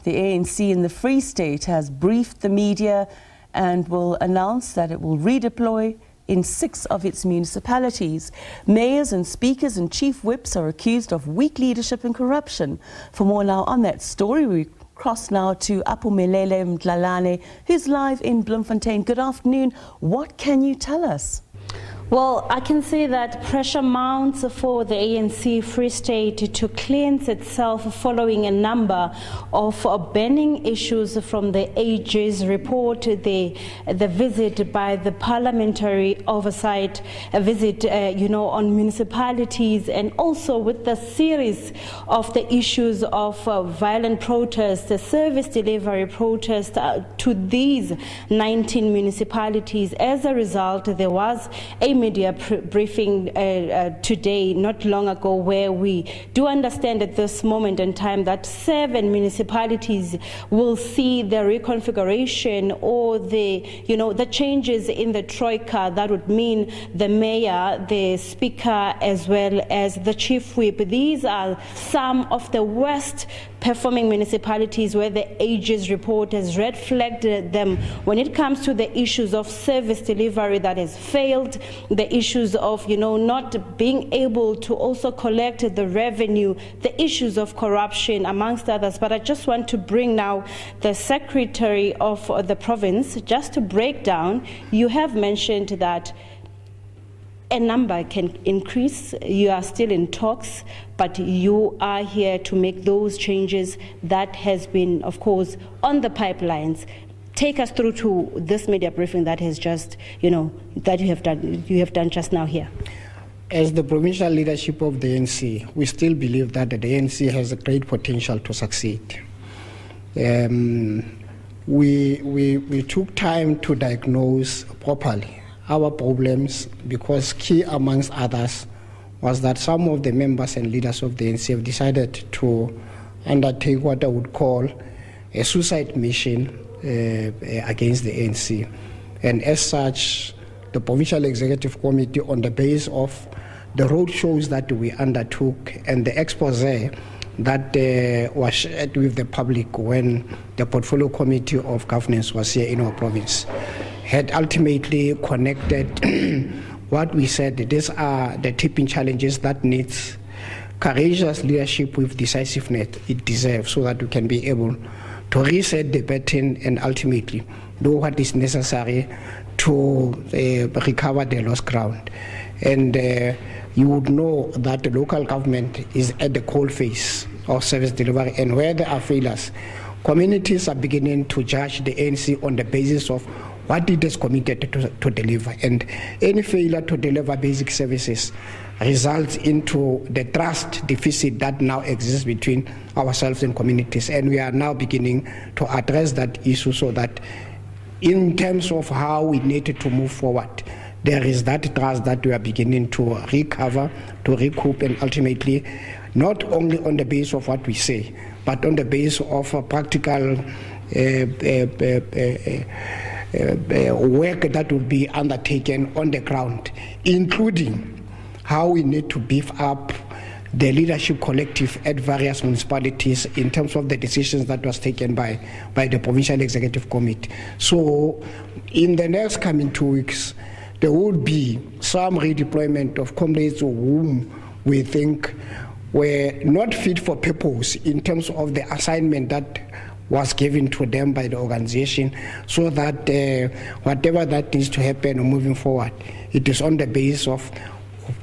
The ANC in the Free State has briefed the media and will announce that it will redeploy in 6 of its municipalities. Mayors and speakers and chief whips are accused of weak leadership and corruption. For more now on that story, we cross now to Aphumelele Mdlalane, who's live in Bloemfontein. Good afternoon. What can you tell us? Well, I can say that pressure mounts for the ANC Free State to cleanse itself following a number of burning issues from the AG's report, the visit by the parliamentary oversight, a visit, on municipalities, and also with the series of the issues of violent protests, the service delivery protest to these 19 municipalities. As a result, there was a media briefing today, not long ago, where we do understand at this moment in time that 7 municipalities will see the reconfiguration or the changes in the troika. That would mean the mayor, the speaker, as well as the chief whip. These are some of the worst performing municipalities where the AG's report has red flagged them when it comes to the issues of service delivery that has failed, the issues of not being able to also collect the revenue, the issues of corruption, amongst others. But I just want to bring now the secretary of the province just to break down. You have mentioned that a number can increase. You are still in talks, but you are here to make those changes that has been, of course, on the pipelines. Take us through to this media briefing that has just, that you have done just now here. As the provincial leadership of the ANC, we still believe that the ANC has a great potential to succeed. We took time to diagnose properly our problems, because key amongst others was that some of the members and leaders of the ANC have decided to undertake what I would call a suicide mission against the ANC. And as such, the Provincial Executive Committee, on the basis of the road shows that we undertook and the expose that was shared with the public when the Portfolio Committee of Governance was here in our province, had ultimately connected what we said. These are the tipping challenges that needs courageous leadership with decisiveness it deserves, so that we can be able to reset the pattern and ultimately do what is necessary to recover the lost ground. And you would know that the local government is at the coalface of service delivery, and where there are failures, communities are beginning to judge the ANC on the basis of what it is committed to deliver. And any failure to deliver basic services results into the trust deficit that now exists between ourselves and communities. And we are now beginning to address that issue, so that in terms of how we need to move forward, there is that trust that we are beginning to recover, to recoup, and ultimately not only on the basis of what we say, but on the basis of a practical work that will be undertaken on the ground, including how we need to beef up the leadership collective at various municipalities in terms of the decisions that was taken by the Provincial Executive Committee. So in the next coming 2 weeks, there would be some redeployment of comrades whom we think were not fit for purpose in terms of the assignment that was given to them by the organization, so that whatever that needs to happen moving forward, it is on the basis of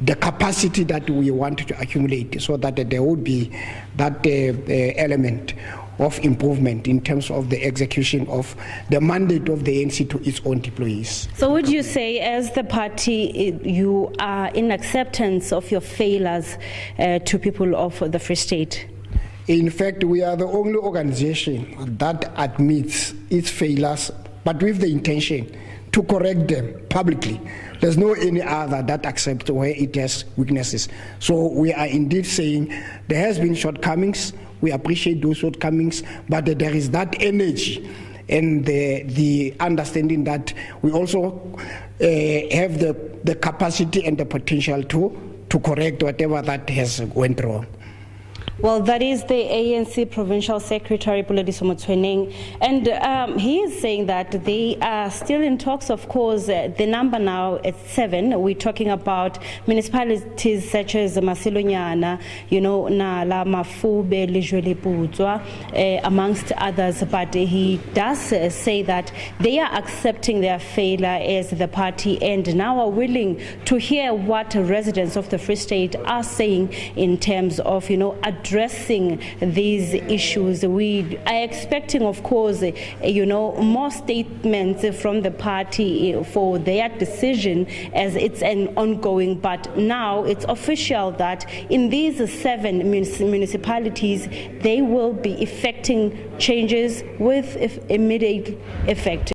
the capacity that we want to accumulate, so that there would be that element of improvement in terms of the execution of the mandate of the ANC to its own employees. So would you say, as the party, you are in acceptance of your failures to people of the Free State? In fact, we are the only organization that admits its failures, but with the intention to correct them publicly. There's no any other that accepts where it has weaknesses. So we are indeed saying there has been shortcomings. We appreciate those shortcomings, but there is that energy and the understanding that we also have the capacity and the potential to correct whatever that has went wrong. Well, that is the ANC Provincial Secretary, Polediso Motsoeneng, and he is saying that they are still in talks. Of course, the number now is 7. We're talking about municipalities such as Masilonyana, Nala, Mafube, Lijweleputswa, amongst others. But he does say that they are accepting their failure as the party and now are willing to hear what residents of the Free State are saying in terms of, addressing these issues. We are expecting, of course, more statements from the party for their decision as it's an ongoing, but now it's official that in these 7 municipalities, they will be effecting changes with immediate effect.